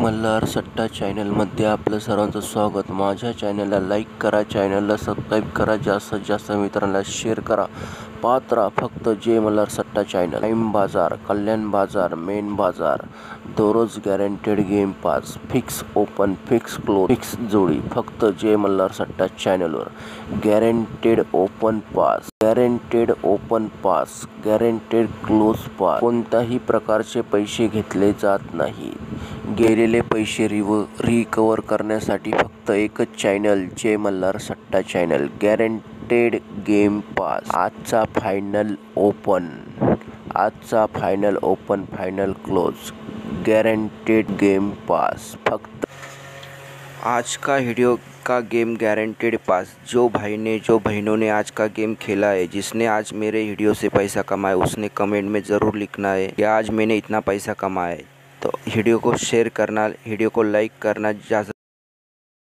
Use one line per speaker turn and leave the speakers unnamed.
मल्हार सट्टा चॅनलमध्ये आपलं सर्वांचं स्वागत। माझ्या चॅनलला लाईक करा, चॅनलला सबस्क्राईब करा, जास्तीत जास्त मित्रांना शेअर करा। पाहत राहा फक्त जय मल्हार सट्टा चॅनल। टाइम बाजार, कल्याण बाजार, मेन बाजार, दररोज guaranteed game pass, fix open, fix close, fix जोडी, फक्त जय मल्हार सट्टा चॅनलवर। Guaranteed open pass, guaranteed open pass, guaranteed close pass, कोणत्याही प्रकारचे पैसे घेतले जात नाही। गेलेले पैसे रिकवर करण्यासाठी फक्त एकच चॅनल, जय मल्हार सट्टा चॅनल। गॅरंटेड गेम पास, आजचा फायनल ओपन, आजचा final open, final close, guaranteed game pass. फक्त आज का वीडियो का गेम गारंटेड पास। जो बहनों ने आज का गेम खेला है, जिसने आज मेरे वीडियो से पैसा कमाया, उसने कमेंट में ज़रूर लिखना है कि आज मैंने इतना पैसा कमाया है। तो वीडियो को शेयर करना, वीडियो को लाइक करना।